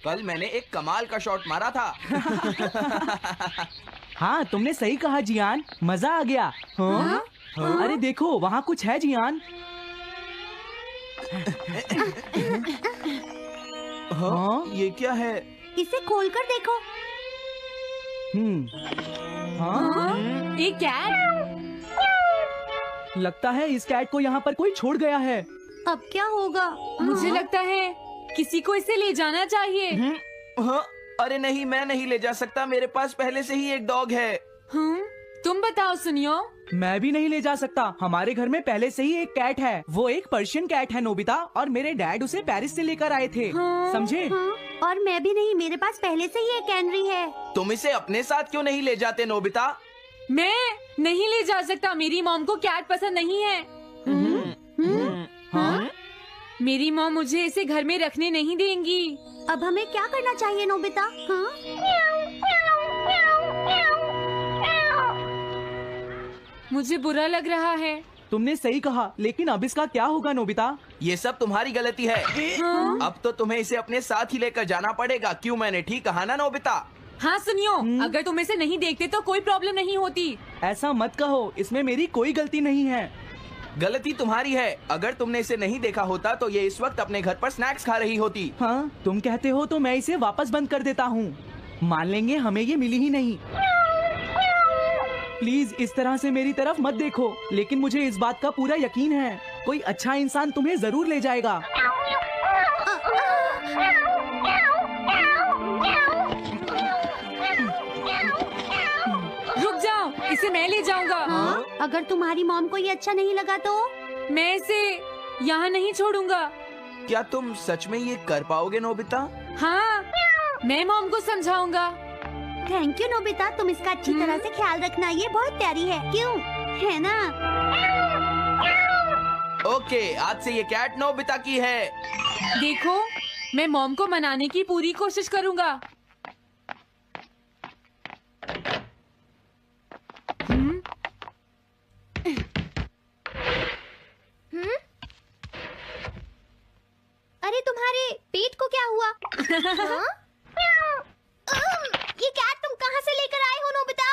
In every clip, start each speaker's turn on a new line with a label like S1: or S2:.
S1: कल मैंने एक कमाल का शॉट मारा था।
S2: हाँ, तुमने सही कहा जियान, मजा आ गया। हाँ? हाँ? अरे देखो, वहाँ कुछ है जियान।
S1: हाँ? ये क्या है?
S3: इसे खोलकर देखो।
S2: हाँ?
S4: एक कैट।
S2: लगता है इस कैट को यहाँ पर कोई छोड़ गया है।
S3: अब क्या होगा?
S4: मुझे लगता है किसी को इसे ले जाना चाहिए।
S1: हाँ? अरे नहीं, मैं नहीं ले जा सकता, मेरे पास पहले से ही एक डॉग है।
S4: तुम बताओ सुनियो।
S2: मैं भी नहीं ले जा सकता, हमारे घर में पहले से ही एक कैट है। वो एक पर्शियन कैट है नोबिता, और मेरे डैड उसे पेरिस से लेकर आए थे। समझे?
S3: और मैं भी नहीं, मेरे पास पहले से ही एक कैनरी है।
S1: तुम इसे अपने साथ क्यों नहीं ले जाते नोबिता?
S4: मैं नहीं ले जा सकता, मेरी मॉम को कैट पसंद नहीं है।
S2: हाँ?
S4: मेरी मॉम मुझे इसे घर में रखने नहीं देंगी।
S3: अब हमें क्या करना चाहिए नोबिता? हाँ?
S4: मुझे बुरा लग रहा है।
S2: तुमने सही कहा, लेकिन अब इसका क्या होगा नोबिता?
S1: ये सब तुम्हारी गलती है। अब तो तुम्हें इसे अपने साथ ही लेकर जाना पड़ेगा। क्यों, मैंने ठीक कहा ना नोबिता?
S4: हाँ सुनियो, अगर तुम इसे नहीं देखते तो कोई प्रॉब्लम नहीं होती।
S2: ऐसा मत कहो, इसमें मेरी कोई गलती नहीं है।
S1: गलती तुम्हारी है। अगर तुमने इसे नहीं देखा होता तो ये इस वक्त अपने घर पर स्नैक्स खा रही होती।
S2: हाँ, तुम कहते हो तो मैं इसे वापस बंद कर देता हूँ। मान लेंगे हमें ये मिली ही नहीं। प्लीज इस तरह से मेरी तरफ मत देखो, लेकिन मुझे इस बात का पूरा यकीन है, कोई अच्छा इंसान तुम्हें जरूर ले जाएगा।
S4: रुक जाओ, इसे मैं ले जाऊंगा।
S3: हाँ? अगर तुम्हारी मॉम को ये अच्छा नहीं लगा तो?
S4: मैं इसे यहाँ नहीं छोड़ूंगा।
S1: क्या तुम सच में ये कर पाओगे नोबिता?
S4: हाँ, मैं मॉम को समझाऊंगा।
S3: थैंक यू नोबिता, तुम इसका अच्छी तरह से ख्याल रखना, ये बहुत प्यारी है, क्यों? है ना?
S1: ओके, आज से ये कैट नोबिता की है।
S4: देखो, मैं मॉम को मनाने की पूरी कोशिश करूंगा।
S3: अरे तुम्हारे पेट को क्या हुआ? हाँ? ये कैट तुम कहाँ से लेकर आए हो नोबिता?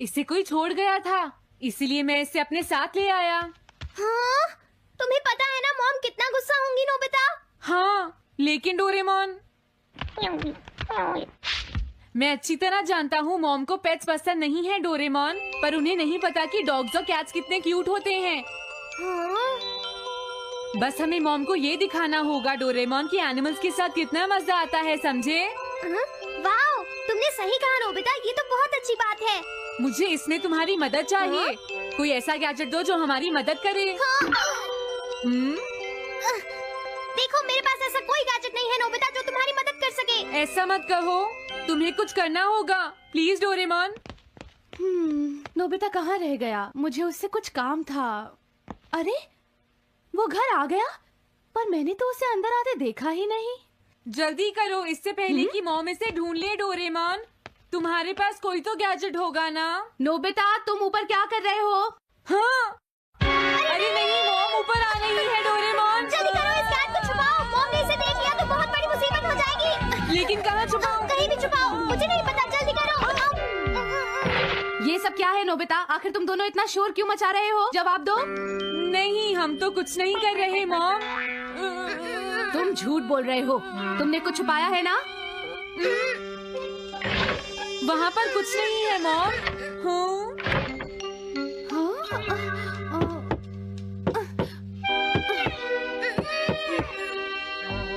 S4: इसे कोई छोड़ गया था, इसीलिए मैं इसे अपने साथ ले आया।
S3: हाँ? तुम्हें पता है ना मॉम कितना गुस्सा होंगी नोबिता?
S4: हाँ, लेकिन डोरेमोन, मैं अच्छी तरह जानता हूँ मॉम को पेट्स पसंद नहीं है डोरेमोन, पर उन्हें नहीं पता कि डॉग्स और कैट्स कितने क्यूट होते हैं।
S3: हाँ?
S4: बस हमें मॉम को ये दिखाना होगा डोरेमोन कि एनिमल्स के साथ कितना मजा आता है, समझे?
S3: वाओ, तुमने सही कहा नोबिता, ये तो बहुत अच्छी बात है।
S4: मुझे इसमें तुम्हारी मदद चाहिए। कोई ऐसा गैजेट दो जो हमारी मदद करे।
S3: देखो, मेरे पास ऐसा कोई गैजेट नहीं है नोबिता जो तुम्हारी मदद कर सके।
S4: ऐसा मत कहो, तुम्हें कुछ करना होगा, प्लीज डोरेमोन।
S5: नोबिता कहाँ रह गया? मुझे उससे कुछ काम था। अरे, वो घर आ गया, पर मैंने तो उसे अंदर आते देखा ही नहीं।
S4: जल्दी करो, इससे पहले कि मॉम इसे ढूंढ ले। डोरेमोन, तुम्हारे पास कोई तो गैजेट होगा ना?
S5: नोबिता, तुम ऊपर क्या कर रहे हो?
S4: हाँ, अरे नहीं, मॉम ऊपर आ रही है। डोरेमोन,
S3: जल्दी करो, इस कैट को छुपाओ। मॉम ने इसे देख लिया तो बहुत बड़ी मुसीबत हो जाएगी।
S4: लेकिन कहाँ छुपाऊं?
S3: कहीं भी छुपाओ, मुझे नहीं पता, जल्दी करो।
S5: ये सब क्या है नोबिता? आखिर तुम दोनों इतना शोर क्यों मचा रहे हो? जवाब दो।
S4: नहीं, हम तो कुछ नहीं कर रहे मॉम।
S5: तुम झूठ बोल रहे हो, तुमने कुछ छुपाया है ना?
S4: वहाँ पर कुछ नहीं है मॉम।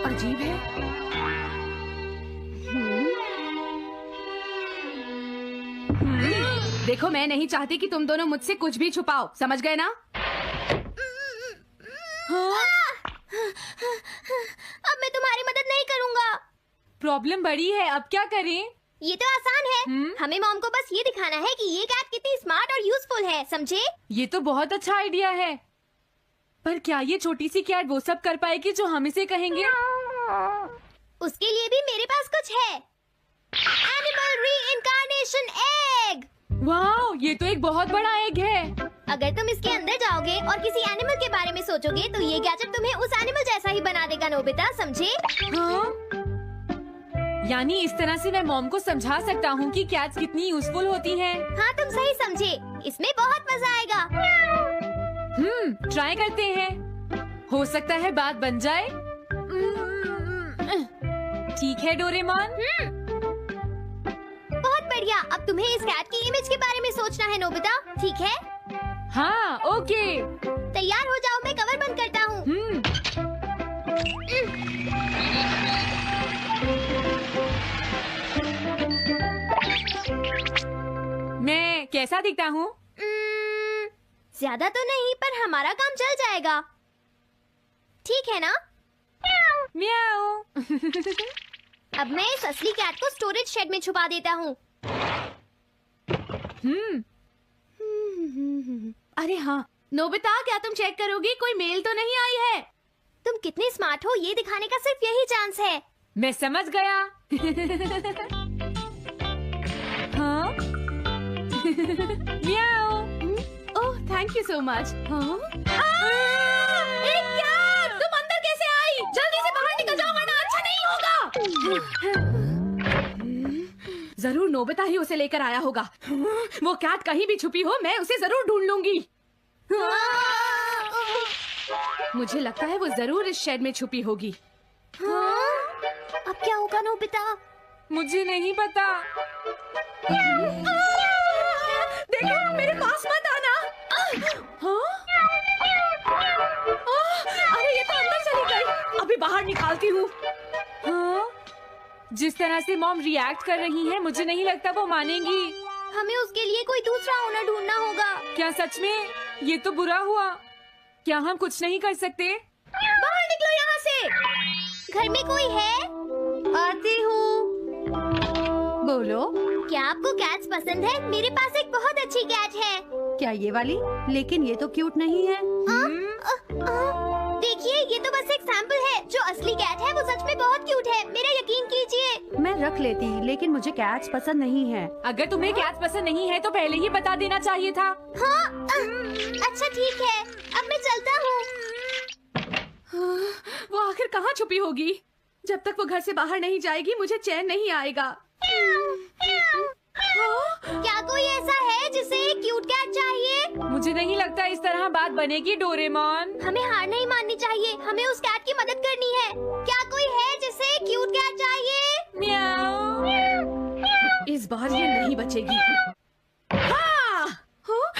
S5: अजीब है। देखो, मैं नहीं चाहती कि तुम दोनों मुझसे कुछ भी छुपाओ, समझ गए ना?
S3: अब मैं तुम्हारी मदद नहीं करूँगा।
S4: प्रॉब्लम बड़ी है, अब क्या करें?
S3: ये तो आसान है। हमें मॉम को बस ये दिखाना है कि ये कैट कितनी स्मार्ट और यूजफुल है, समझे?
S4: ये तो बहुत अच्छा आइडिया है, पर क्या ये छोटी सी कैट वो सब कर पाएगी जो हम इसे कहेंगे?
S3: उसके लिए भी मेरे पास कुछ है। Animal reincarnation egg.
S4: वाओ, ये तो एक बहुत बड़ा एग है।
S3: अगर तुम इसके अंदर जाओगे और किसी एनिमल के बारे में सोचोगे तो ये गैजेट तुम्हें उस एनिमल जैसा ही बना देगा नोबिता, समझे?
S4: हाँ? यानी इस तरह से मैं मॉम को समझा सकता हूँ कि कैट्स कितनी यूजफुल होती हैं।
S3: हाँ, तुम सही समझे। इसमें बहुत मजा आएगा।
S4: ट्राई करते हैं। हो सकता है बात बन जाए। ठीक है डोरेमोन।
S3: बहुत बढ़िया। अब तुम्हें इस कैट की इमेज के बारे में सोचना है नोबिता, ठीक है?
S4: हाँ, ओके।
S3: तैयार हो जाओ, मैं कवर बंद करता हूँ।
S4: मैं कैसा दिखता हूँ?
S3: ज्यादा तो नहीं, पर हमारा काम चल जाएगा, ठीक है ना?
S4: म्याऊ।
S3: अब मैं इस असली कैट को स्टोरेज शेड में छुपा देता हूँ।
S5: अरे हाँ नोबिता, क्या तुम चेक करोगी कोई मेल तो नहीं आई है?
S3: तुम कितने स्मार्ट हो ये दिखाने का सिर्फ यही चांस है।
S4: मैं समझ गया। हाँ? म्याऊ।
S5: Oh thank you so much. तुम अंदर कैसे आई? जल्दी से बाहर निकल जाओ वरना अच्छा नहीं होगा। जरूर नोबिता ही उसे लेकर आया होगा। वो कैट कहीं भी छुपी हो, मैं उसे जरूर ढूंढ लूंगी। मुझे लगता है वो जरूर इस शेड में छुपी होगी।
S3: अब क्या होगा नोबिता?
S4: मुझे नहीं पता।
S5: देखो मेरे पास मत आना। अरे ये तो अंदर चली गई। अभी बाहर निकालती हूँ।
S4: हाँ? जिस तरह से मॉम रिएक्ट कर रही है, मुझे नहीं लगता वो मानेंगी।
S3: हमें उसके लिए कोई दूसरा ओनर ढूंढना होगा।
S4: क्या सच में? ये तो बुरा हुआ। क्या हम कुछ नहीं कर सकते?
S3: बाहर निकलो यहाँ से। घर में कोई है? आती हूँ।
S5: बोलो।
S3: क्या आपको कैट्स पसंद है? मेरे पास एक बहुत अच्छी कैट है।
S5: क्या ये वाली? लेकिन ये तो क्यूट नहीं है।
S3: देखिए, ये तो बस एक सैंपल है। जो असली कैट है वो सच में बहुत क्यूट है, मेरा यकीन कीजिए।
S5: मैं रख लेती, लेकिन मुझे कैट्स पसंद नहीं है।
S4: अगर तुम्हें कैट्स पसंद नहीं है तो पहले ही बता देना चाहिए था।
S3: हाँ, अच्छा ठीक है, अब मैं चलता हूँ।
S5: वो आखिर कहाँ छुपी होगी? जब तक वो घर से बाहर नहीं जाएगी मुझे चैन नहीं आएगा।
S3: क्या कोई ऐसा है जिसे एक क्यूट कैट चाहिए?
S4: मुझे नहीं लगता इस तरह बात बनेगी डोरेमोन।
S3: हमें हार नहीं माननी चाहिए, हमें उस कैट की मदद करनी है। क्या कोई है जिसे एक क्यूट कैट चाहिए?
S4: म्याऊ।
S5: इस बार ये नहीं बचेगी। हाँ!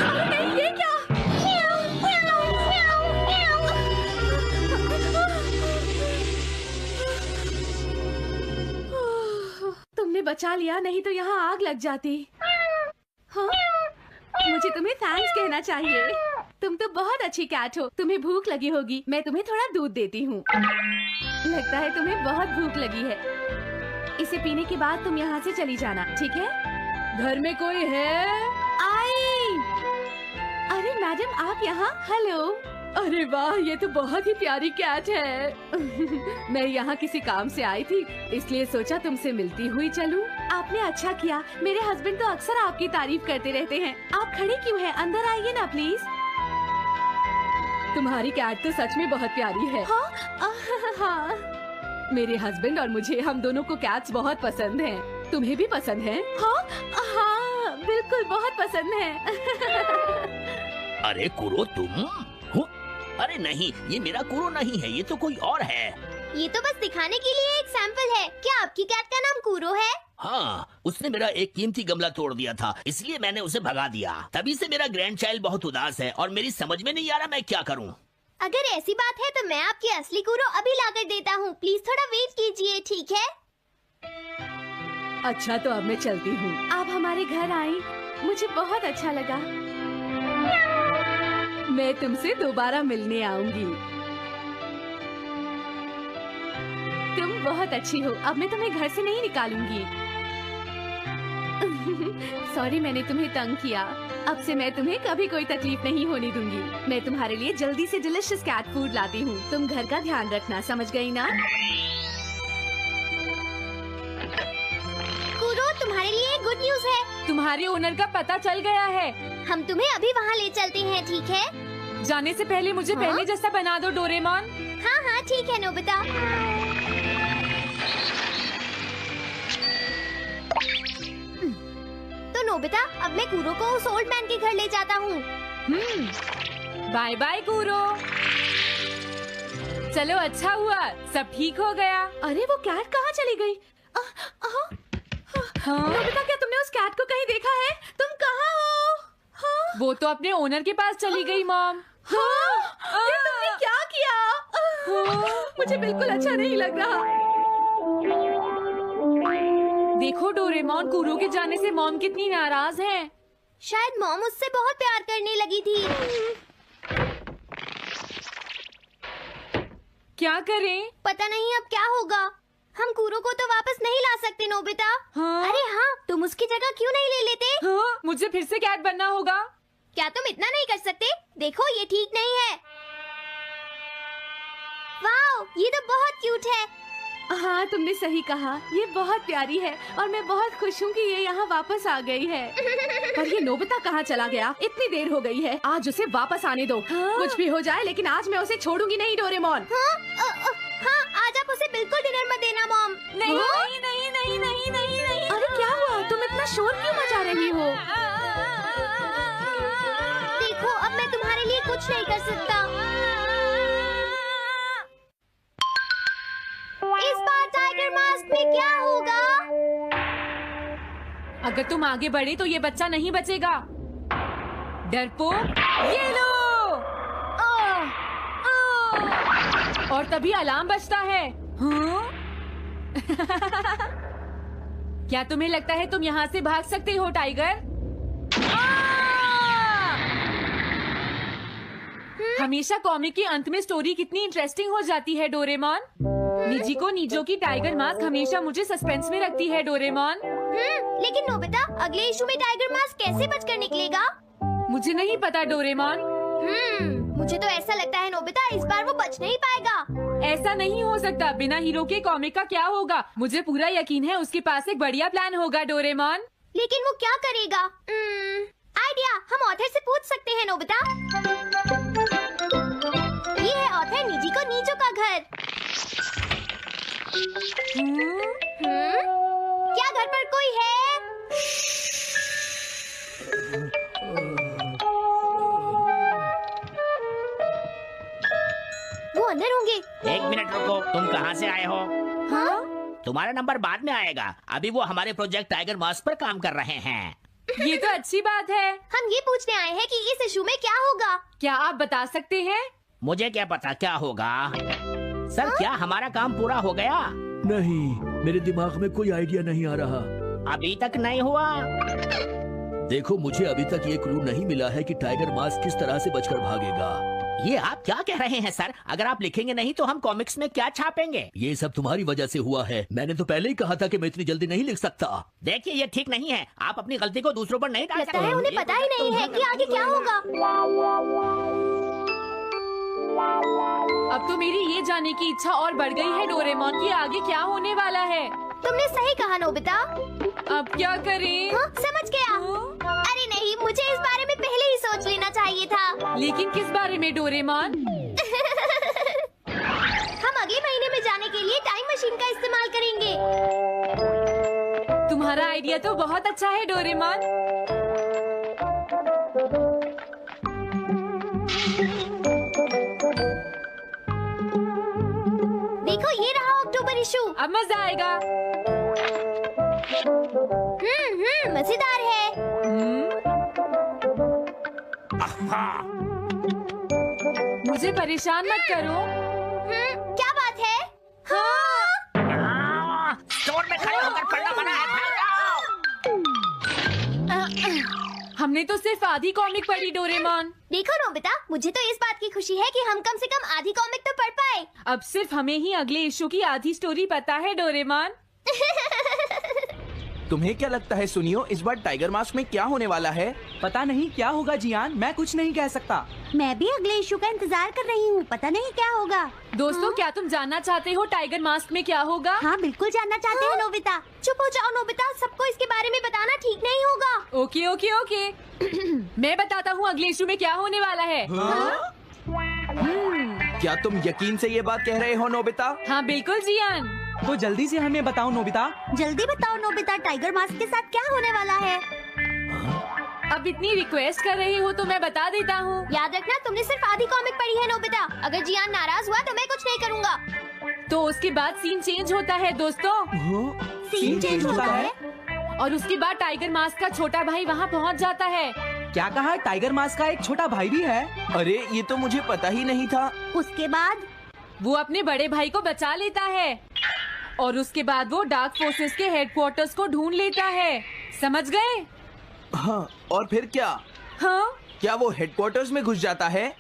S5: अरे नहीं, ये क्या? तुमने बचा लिया, नहीं तो यहाँ आग लग जाती। हाँ? मुझे तुम्हें थैंक्स कहना चाहिए। तुम तो बहुत अच्छी कैट हो। तुम्हें भूख लगी होगी, मैं तुम्हें थोड़ा दूध देती हूँ। लगता है तुम्हें बहुत भूख लगी है। इसे पीने के बाद तुम यहाँ से चली जाना, ठीक है? घर में कोई है? आई! अरे मैडम, आप यहाँ? हेलो। अरे वाह, ये तो बहुत ही प्यारी कैट है। मैं यहाँ किसी काम से आई थी, इसलिए सोचा तुमसे मिलती हुई चलूं। आपने अच्छा किया। मेरे हस्बैंड तो अक्सर आपकी तारीफ करते रहते हैं। आप खड़े क्यों हैं? अंदर आइए ना प्लीज। तुम्हारी कैट तो सच में बहुत प्यारी है। हाँ। मेरे हस्बैंड और मुझे, हम दोनों को कैट्स बहुत पसंद हैं। तुम्हें भी पसंद है? हाँ, बिल्कुल बहुत पसंद है।
S6: अरे कुरो, तुम? अरे नहीं, ये मेरा कुरो नहीं है, ये तो कोई और है।
S3: ये तो बस दिखाने के लिए एक सैंपल है। क्या आपकी कैट का नाम कुरो है?
S6: हाँ, उसने मेरा एक कीमती गमला तोड़ दिया था, इसलिए मैंने उसे भगा दिया। तभी से मेरा ग्रैंड चाइल्ड बहुत उदास है और मेरी समझ में नहीं आ रहा मैं क्या करूँ।
S3: अगर ऐसी बात है तो मैं आपकी असली कुरो अभी लाकर देता हूँ। प्लीज थोड़ा वेट कीजिए, ठीक है?
S5: अच्छा, तो अब मैं चलती हूँ। आप हमारे घर आई, मुझे बहुत अच्छा लगा। मैं तुमसे दोबारा मिलने आऊंगी। तुम बहुत अच्छी हो। अब मैं तुम्हें घर से नहीं निकालूंगी। सॉरी, मैंने तुम्हें तंग किया। अब से मैं तुम्हें कभी कोई तकलीफ नहीं होने दूंगी। मैं तुम्हारे लिए जल्दी से डिलिशियस कैट फूड लाती हूँ। तुम घर का ध्यान रखना, समझ गई ना?
S3: कुरो, तुम्हारे लिए गुड न्यूज है।
S4: तुम्हारे ओनर का पता चल गया है।
S3: हम तुम्हें अभी वहाँ ले चलते हैं, ठीक है?
S4: जाने से पहले मुझे पहले जैसा बना दो डोरेमोन।
S3: हाँ हाँ ठीक है नोबिता। नोबिता, अब मैं कूरो को उस ओल्ड मैन के घर ले जाता हूँ।
S4: बाय बाय कूरो। चलो अच्छा हुआ, सब ठीक हो गया।
S5: अरे वो कैट कहाँ चली गई? नोबिता, क्या तुमने उस कैट को कहीं देखा है? तुम कहाँ हो? हाँ?
S4: वो तो अपने ओनर के पास चली गई मॉम।
S5: हाँ? ये तुमने क्या किया? मुझे बिल्कुल अच्छा नहीं लग रहा।
S4: देखो डोरेमोन, कूरो के जाने से मॉम कितनी नाराज हैं।
S3: शायद मॉम उससे बहुत प्यार करने लगी थी।
S4: क्या करें?
S3: पता नहीं अब क्या होगा। हम कूरो को तो वापस नहीं ला सकते नोबिता।
S4: हाँ?
S3: अरे हाँ, तुम उसकी जगह क्यों नहीं ले लेते?
S4: हाँ? मुझे फिर से कैट बनना होगा।
S3: क्या तुम इतना नहीं कर सकते? देखो ये ठीक नहीं है। वाओ, ये तो बहुत क्यूट है।
S5: हाँ, तुमने सही कहा, ये बहुत प्यारी है और मैं बहुत खुश हूँ कि ये यहाँ वापस आ गई है। पर ये नोबिता कहाँ चला गया? इतनी देर हो गई है, आज उसे वापस आने दो।
S4: हाँ?
S5: कुछ भी हो जाए, लेकिन आज मैं उसे छोड़ूंगी नहीं डोरेमोन।
S3: हाँ, आज आप उसे बिल्कुल डिनर मत देना मॉम।
S4: नहीं
S3: हाँ?
S4: नहीं नहीं नहीं नहीं नहीं नहीं।
S5: अरे क्या हुआ? तुम इतना शोर क्यों मचा रही हो?
S3: देखो, अब मैं तुम्हारे लिए कुछ नहीं कर सकता। इस बार टाइगर मास्क में क्या होगा?
S4: अगर तुम आगे बढ़े तो ये बच्चा नहीं बचेगा। डरपोक, ये लो। और तभी अलार्म बजता है। हाँ? क्या तुम्हें लगता है तुम यहाँ से भाग सकते हो टाइगर? हमेशा कॉमिक के अंत में स्टोरी कितनी इंटरेस्टिंग हो जाती है डोरेमोन। निजी को नीजो की टाइगर मास्क हमेशा मुझे सस्पेंस में रखती है डोरेमोन।
S3: लेकिन नोबिता, अगले इशू में टाइगर मास्क कैसे बचकर निकलेगा?
S4: मुझे नहीं पता डोरेमोन।
S3: मुझे तो ऐसा लगता है नोबिता, इस बार वो बच नहीं पाएगा।
S4: ऐसा नहीं हो सकता। बिना हीरो के कॉमिक का क्या होगा? मुझे पूरा यकीन है उसके पास एक बढ़िया प्लान होगा डोरेमोन।
S3: लेकिन वो क्या करेगा? आइडिया, हम ऑथर से पूछ सकते हैं नोबिता। ये है ऑथर निजी को नीजो का घर। क्या घर पर कोई है? वो अंदर होंगे।
S6: एक मिनट रुको, तुम कहाँ से आए हो?
S3: हाँ?
S6: तुम्हारा नंबर बाद में आएगा, अभी वो हमारे प्रोजेक्ट टाइगर मास्क पर काम कर रहे हैं।
S4: ये तो अच्छी बात है।
S3: हम ये पूछने आए हैं कि इस इशू में क्या होगा।
S4: क्या आप बता सकते हैं?
S6: मुझे क्या पता क्या होगा। सर, क्या हमारा काम पूरा हो गया?
S7: नहीं, मेरे दिमाग में कोई आइडिया नहीं आ रहा।
S6: अभी तक नहीं हुआ।
S7: देखो, मुझे अभी तक ये क्लू नहीं मिला है कि टाइगर मास्क किस तरह से बचकर भागेगा।
S6: ये आप क्या कह रहे हैं सर? अगर आप लिखेंगे नहीं तो हम कॉमिक्स में क्या छापेंगे?
S7: ये सब तुम्हारी वजह से हुआ है। मैंने तो पहले ही कहा था कि मैं इतनी जल्दी नहीं लिख सकता।
S6: देखिए, ये ठीक नहीं है। आप अपनी गलती को दूसरों पर नहीं डाल
S3: लगता
S6: सकते।
S3: है उन्हें पता ही नहीं है कि आगे क्या होगा।
S4: अब तो मेरी ये जानने की इच्छा और बढ़ गई है डोरेमोन कि आगे क्या होने वाला है।
S3: तुमने सही कहा नोबिता।
S4: अब क्या करें?
S3: हाँ, समझ गया। अरे नहीं, मुझे इस बारे में पहले ही सोच लेना चाहिए था।
S4: लेकिन किस बारे में डोरेमोन?
S3: हम अगले महीने में जाने के लिए टाइम मशीन का इस्तेमाल करेंगे।
S4: तुम्हारा आइडिया तो बहुत अच्छा है डोरेमोन।
S3: देखो, ये रहा अक्टूबर इशू।
S4: अब मजा आएगा।
S3: मजेदार है।
S4: मुझे परेशान मत करो।
S3: क्या बात है? हाँ।
S6: स्टोर में खड़े होकर पढ़ना मना है, भाग जाओ।
S4: हमने तो सिर्फ आधी कॉमिक पढ़ी डोरेमोन।
S3: देखो नोबिता, मुझे तो इस बात की खुशी है कि हम कम से कम आधी कॉमिक तो पढ़ पाए।
S4: अब सिर्फ हमें ही अगले इशू की आधी स्टोरी पता है डोरेमोन।
S1: तुम्हें क्या लगता है सुनियो, इस बार टाइगर मास्क में क्या होने वाला है?
S2: पता नहीं क्या होगा जियान, मैं कुछ नहीं कह सकता।
S3: मैं भी अगले इशू का इंतजार कर रही हूँ, पता नहीं क्या होगा।
S4: दोस्तों, क्या तुम जानना चाहते हो टाइगर मास्क में क्या होगा?
S3: हाँ, बिल्कुल जानना चाहते हैं नोबिता। चुप हो जाओ नोबिता, सबको इसके बारे में बताना ठीक नहीं होगा।
S4: Okay okay okay. मैं बताता हूँ अगले इशू में क्या होने वाला है।
S1: क्या तुम यकीन से ये बात कह रहे हो नोबिता?
S4: हाँ बिल्कुल जियान।
S2: तो जल्दी से हमें बताओ नोबिता।
S3: जल्दी बताओ नोबिता, टाइगर मास्क के साथ क्या होने वाला है?
S4: अब इतनी रिक्वेस्ट कर रही हो तो मैं बता देता हूँ।
S3: याद रखना तुमने सिर्फ आधी कॉमिक पढ़ी है नोबिता। अगर जियान नाराज हुआ तो मैं कुछ नहीं करूँगा।
S4: तो उसके बाद सीन चेंज होता है दोस्तों,
S3: सीन चेंज होता है?
S4: और उसके बाद टाइगर मास्क का छोटा भाई वहाँ पहुँच जाता है।
S2: क्या कहा? टाइगर मास्क का एक छोटा भाई भी है?
S1: अरे ये तो मुझे पता ही नहीं था।
S3: उसके बाद
S4: वो अपने बड़े भाई को बचा लेता है और उसके बाद वो डार्क फोर्सेस के हेडक्वार्टर्स को ढूंढ लेता है। समझ गए?
S1: हाँ, और फिर क्या?
S4: हाँ
S1: क्या वो हेडक्वार्टर्स में घुस जाता है?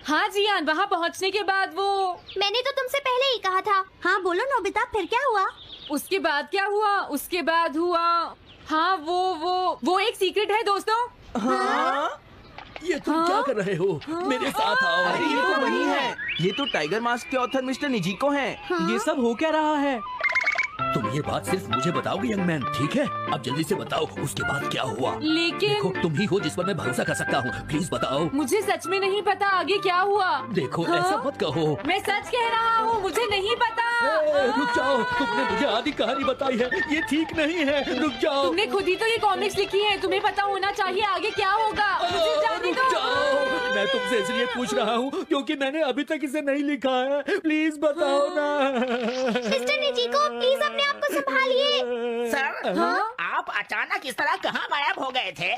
S4: हाँ जियान, वहाँ पहुँचने के बाद वो,
S3: मैंने तो तुमसे पहले ही कहा था। हाँ बोलो नोबिता, फिर क्या हुआ?
S4: उसके बाद क्या हुआ? उसके बाद हुआ, हाँ वो एक सीक्रेट है दोस्तों।
S1: हाँ?
S7: ये तुम क्या कर रहे हो? मेरे साथ आओ।
S1: अरे ये तो वही है। ये तो टाइगर मास्क के ऑथर मिस्टर निजिको हैं।
S2: ये सब हो क्या रहा है?
S7: तुम ये बात सिर्फ मुझे बताओगे यंग मैन, ठीक है? अब जल्दी से बताओ उसके बाद क्या हुआ।
S4: लेकिन
S7: देखो तुम ही हो जिस पर मैं भरोसा कर सकता हूँ, प्लीज बताओ।
S4: मुझे सच में नहीं पता आगे क्या हुआ।
S7: देखो
S4: हाँ?
S7: ऐसा मत कहो।
S4: मैं सच कह रहा हूँ, मुझे नहीं पता।
S7: रुक जाओ, तुमने मुझे आधी कहानी बताई है, ये ठीक नहीं है। रुक जाओ।
S4: तुमने खुद ही तो ये कॉमिक्स लिखी है, तुम्हें पता होना चाहिए आगे क्या होगा। मुझे जाने
S7: रुक
S4: दो।
S7: जाओ, मैं तुमसे इसलिए पूछ रहा हूँ क्योंकि मैंने अभी तक इसे नहीं लिखा है। प्लीज बताओ ना।
S3: मिस्टर निजिको, प्लीज अपने आप को संभालिए।
S6: सर, आप अचानक इस तरह कहाँ गायब हो गए थे?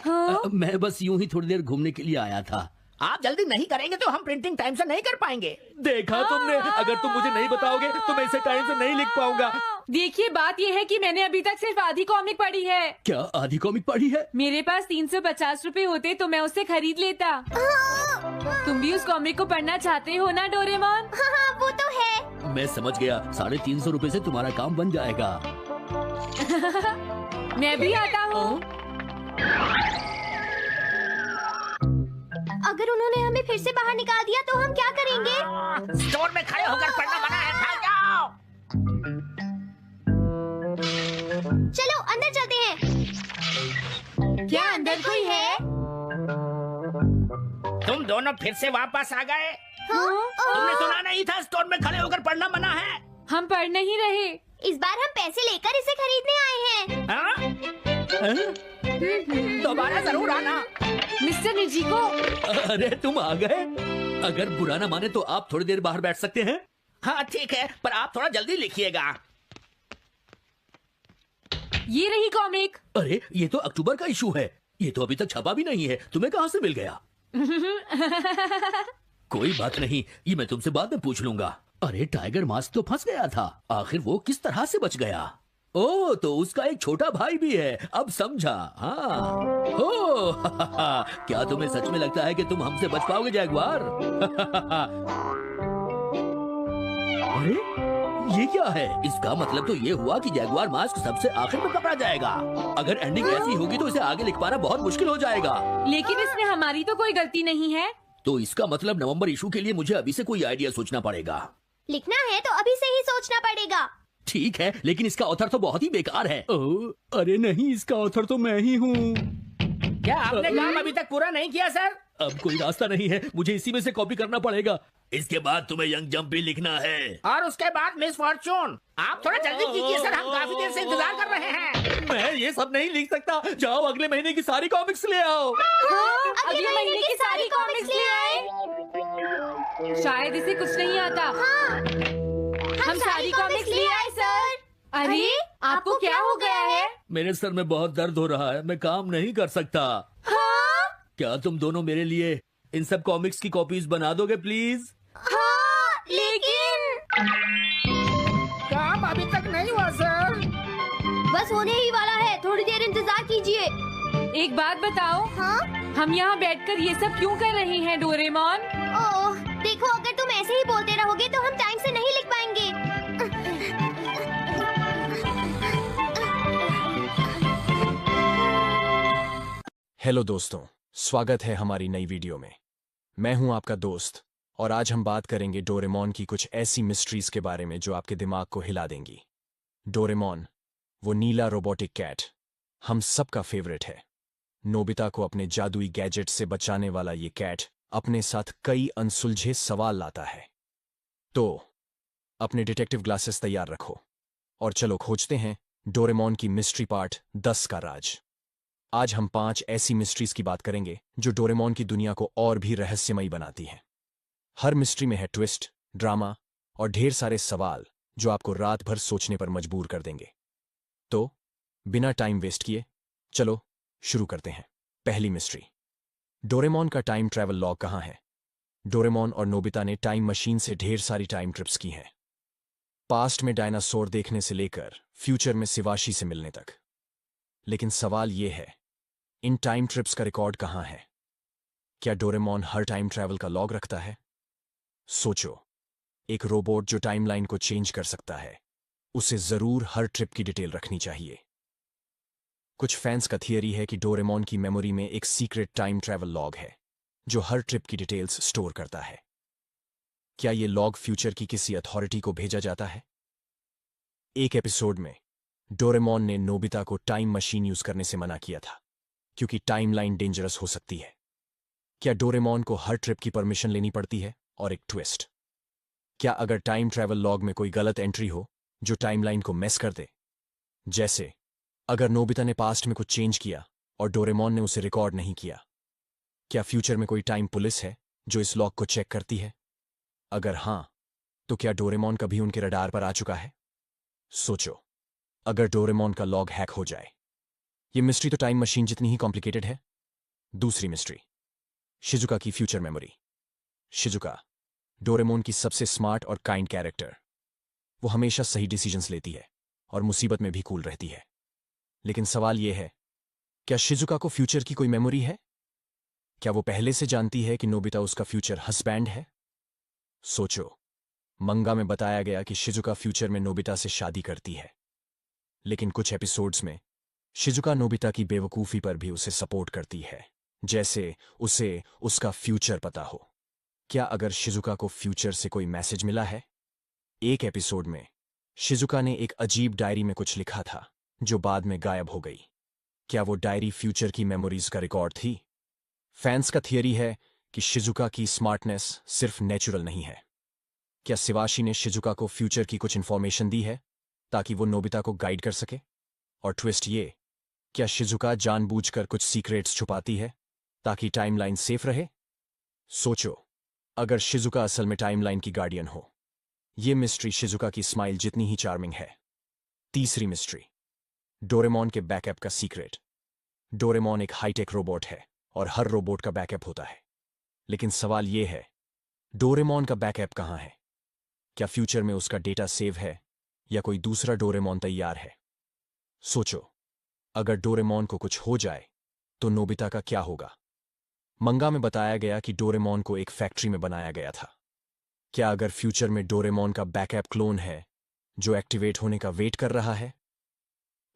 S7: मैं बस यूं ही थोड़ी देर घूमने के लिए आया था।
S6: आप जल्दी नहीं करेंगे तो हम प्रिंटिंग टाइम से नहीं कर पाएंगे।
S7: देखा तुमने, अगर तुम मुझे नहीं बताओगे तो मैं इसे टाइम से नहीं लिख पाऊंगा।
S4: देखिए बात ये है कि मैंने अभी तक सिर्फ आधी कॉमिक पढ़ी है।
S7: क्या आधी कॉमिक पढ़ी है?
S4: मेरे पास 350 रुपए होते तो मैं उसे खरीद लेता। तुम भी उस कॉमिक को पढ़ना चाहते हो ना डोरेमोन?
S3: हाँ वो तो है।
S7: मैं समझ गया, 350 रुपए से तुम्हारा काम बन जाएगा।
S4: मैं भी आता हूँ।
S3: अगर उन्होंने हमें फिर से बाहर निकाल दिया तो हम क्या करेंगे?
S6: स्टोर में खड़े होकर पढ़ना मना है, भाग जाओ।
S3: चलो अंदर चलते हैं।
S4: क्या अंदर कोई है?
S6: तुम दोनों फिर से वापस आ गए। तुमने सुना नहीं था स्टोर में खड़े होकर पढ़ना मना है?
S4: हम पढ़ नहीं रहे।
S3: इस बार हम पैसे लेकर इसे खरीदने आए हैं।
S6: हाँ? दोबारा जरूर आना।
S4: मिस्टर निजिको,
S7: अरे तुम आ गए। अगर बुरा ना माने तो आप थोड़ी देर बाहर बैठ सकते हैं।
S6: हाँ ठीक है, पर आप थोड़ा जल्दी लिखिएगा।
S4: ये रही कॉमिक।
S7: अरे ये तो अक्टूबर का इशू है, ये तो अभी तक छपा भी नहीं है। तुम्हें कहाँ से मिल गया? कोई बात नहीं, ये मैं तुमसे बाद में पूछ लूंगा। अरे टाइगर मास्क तो फंस गया था, आखिर वो किस तरह से बच गया? ओह, तो उसका एक छोटा भाई भी है, अब समझा। हाँ, ओह, क्या तुम्हें सच में लगता है कि तुम हमसे बच पाओगे जैगुआर? अरे ये क्या है? इसका मतलब तो ये हुआ कि जैगुआर मास्क सबसे आखिर में पकड़ा जाएगा। अगर एंडिंग ऐसी होगी तो इसे आगे लिख पाना बहुत मुश्किल हो जाएगा।
S4: लेकिन इसमें हमारी तो कोई गलती नहीं है।
S7: तो इसका मतलब नवंबर इशू के लिए मुझे अभी से कोई आइडिया सोचना पड़ेगा।
S3: लिखना है तो अभी से ही सोचना पड़ेगा।
S7: ठीक है, लेकिन इसका ऑथर तो बहुत ही बेकार है। ओह, अरे नहीं, इसका ऑथर तो मैं ही हूँ।
S6: क्या आपने काम अभी तक पूरा नहीं किया सर?
S7: अब कोई रास्ता नहीं है, मुझे इसी में से कॉपी करना पड़ेगा। इसके बाद तुम्हें यंग जंप भी लिखना है।
S6: और उसके बाद मिस फॉर्चून। आप थोड़ा जल्दी कीजिए सर, हम काफी देर से इंतजार कर रहे हैं।
S7: मैं ये सब नहीं लिख सकता। जाओ अगले महीने की सारी कॉमिक्स ले आओ।
S4: अगले महीने की सारी कॉमिक्स ले आए। शायद इसे कुछ नहीं आता। हम सारी कॉमिक्स ले आए सर। अरे आपको क्या हो गया है?
S7: मेरे सर में बहुत दर्द हो रहा है, मैं काम नहीं कर सकता। क्या तुम दोनों मेरे लिए इन सब कॉमिक्स की कॉपीज बना दोगे प्लीज?
S3: लेकिन
S6: काम अभी तक नहीं हुआ सर।
S3: बस होने ही वाला है, थोड़ी देर इंतजार कीजिए।
S4: एक बात बताओ,
S3: हाँ?
S4: हम यहाँ बैठकर ये सब क्यों कर रहे हैं डोरेमोन?
S3: ओह, देखो अगर तुम ऐसे ही बोलते रहोगे तो हम टाइम से नहीं लिख पाएंगे।
S8: हेलो दोस्तों, स्वागत है हमारी नई वीडियो में। मैं हूं आपका दोस्त और आज हम बात करेंगे डोरेमोन की कुछ ऐसी मिस्ट्रीज के बारे में जो आपके दिमाग को हिला देंगी। डोरेमोन, वो नीला रोबोटिक कैट, हम सबका फेवरेट है। नोबिता को अपने जादुई गैजेट से बचाने वाला ये कैट अपने साथ कई अनसुलझे सवाल लाता है। तो अपने डिटेक्टिव ग्लासेस तैयार रखो और चलो खोजते हैं डोरेमोन की मिस्ट्री पार्ट 10 का राज। आज हम 5 ऐसी मिस्ट्रीज की बात करेंगे जो डोरेमोन की दुनिया को और भी रहस्यमयी बनाती हैं। हर मिस्ट्री में है ट्विस्ट, ड्रामा और ढेर सारे सवाल जो आपको रात भर सोचने पर मजबूर कर देंगे। तो बिना टाइम वेस्ट किए चलो शुरू करते हैं। पहली मिस्ट्री, डोरेमोन का टाइम ट्रैवल लॉग कहाँ है? डोरेमोन और नोबिता ने टाइम मशीन से ढेर सारी टाइम ट्रिप्स की हैं। पास्ट में डायनासोर देखने से लेकर फ्यूचर में शिवाशी से मिलने तक। लेकिन सवाल यह है, इन टाइम ट्रिप्स का रिकॉर्ड कहाँ है? क्या डोरेमोन हर टाइम ट्रैवल का लॉग रखता है? सोचो, एक रोबोट जो टाइमलाइन को चेंज कर सकता है, उसे जरूर हर ट्रिप की डिटेल रखनी चाहिए। कुछ फैंस का थियरी है कि डोरेमोन की मेमोरी में एक सीक्रेट टाइम ट्रैवल लॉग है जो हर ट्रिप की डिटेल्स स्टोर करता है। क्या यह लॉग फ्यूचर की किसी अथॉरिटी को भेजा जाता है? एक एपिसोड में डोरेमोन ने नोबिता को टाइम मशीन यूज करने से मना किया था क्योंकि टाइमलाइन डेंजरस हो सकती है। क्या डोरेमोन को हर ट्रिप की परमिशन लेनी पड़ती है? और एक ट्विस्ट, क्या अगर टाइम ट्रैवल लॉग में कोई गलत एंट्री हो जो टाइमलाइन को मेस कर दे? जैसे अगर नोबिता ने पास्ट में कुछ चेंज किया और डोरेमोन ने उसे रिकॉर्ड नहीं किया, क्या फ्यूचर में कोई टाइम पुलिस है जो इस लॉग को चेक करती है? अगर हां, तो क्या डोरेमोन कभी उनके रडार पर आ चुका है? सोचो, अगर डोरेमोन का लॉग हैक हो जाए। ये मिस्ट्री तो टाइम मशीन जितनी ही कॉम्प्लिकेटेड है। दूसरी मिस्ट्री, शिजुका की फ्यूचर मेमोरी। शिजुका डोरेमोन की सबसे स्मार्ट और काइंड कैरेक्टर। वो हमेशा सही डिसीजंस लेती है और मुसीबत में भी कूल रहती है। लेकिन सवाल यह है, क्या शिजुका को फ्यूचर की कोई मेमोरी है? क्या वो पहले से जानती है कि नोबिता उसका फ्यूचर हस्बैंड है? सोचो, मंगा में बताया गया कि शिजुका फ्यूचर में नोबिता से शादी करती है, लेकिन कुछ एपिसोड्स में शिजुका नोबिता की बेवकूफी पर भी उसे सपोर्ट करती है, जैसे उसे उसका फ्यूचर पता हो। क्या अगर शिजुका को फ्यूचर से कोई मैसेज मिला है? एक एपिसोड में शिजुका ने एक अजीब डायरी में कुछ लिखा था जो बाद में गायब हो गई। क्या वो डायरी फ्यूचर की मेमोरीज का रिकॉर्ड थी? फैंस का थियरी है कि शिजुका की स्मार्टनेस सिर्फ नेचुरल नहीं है। क्या शिवाशी ने शिजुका को फ्यूचर की कुछ इंफॉर्मेशन दी है ताकि वो नोबिता को गाइड कर सके? और ट्विस्ट ये, क्या शिजुका जानबूझकर कुछ सीक्रेट्स छुपाती है ताकि टाइमलाइन सेफ रहे? सोचो, अगर शिजुका असल में टाइमलाइन की गार्डियन हो। ये मिस्ट्री शिजुका की स्माइल जितनी ही चार्मिंग है। तीसरी मिस्ट्री, डोरेमोन के बैकअप का सीक्रेट। डोरेमोन एक हाईटेक रोबोट है और हर रोबोट का बैकअप होता है। लेकिन सवाल यह है, डोरेमोन का बैकअप कहां है? क्या फ्यूचर में उसका डेटा सेव है या कोई दूसरा डोरेमोन तैयार है? सोचो, अगर डोरेमोन को कुछ हो जाए तो नोबिता का क्या होगा? मंगा में बताया गया कि डोरेमोन को एक फैक्ट्री में बनाया गया था। क्या अगर फ्यूचर में डोरेमोन का बैकअप क्लोन है जो एक्टिवेट होने का वेट कर रहा है?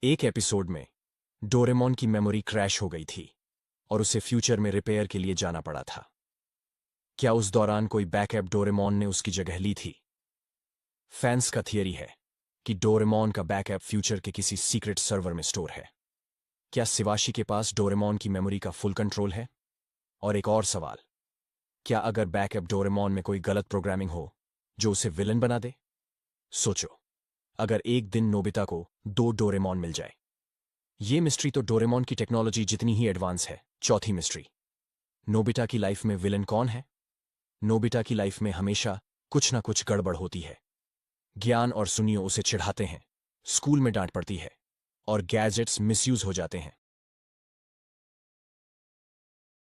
S8: एक एपिसोड में डोरेमोन की मेमोरी क्रैश हो गई थी और उसे फ्यूचर में रिपेयर के लिए जाना पड़ा था। क्या उस दौरान कोई बैकअप डोरेमोन ने उसकी जगह ली थी? फैंस का थियरी है कि डोरेमोन का बैकअप फ्यूचर के किसी सीक्रेट सर्वर में स्टोर है। क्या शिवाशी के पास डोरेमोन की मेमोरी का फुल कंट्रोल है? और एक और सवाल, क्या अगर बैकअप डोरेमोन में कोई गलत प्रोग्रामिंग हो जो उसे विलन बना दे? सोचो, अगर एक दिन नोबिता को 2 डोरेमोन मिल जाए। ये मिस्ट्री तो डोरेमोन की टेक्नोलॉजी जितनी ही एडवांस है। चौथी मिस्ट्री, नोबिता की लाइफ में विलन कौन है? नोबिता की लाइफ में हमेशा कुछ ना कुछ गड़बड़ होती है। ज्ञान और सुनियो उसे चिढ़ाते हैं, स्कूल में डांट पड़ती है और गैजेट्स मिसयूज हो जाते हैं।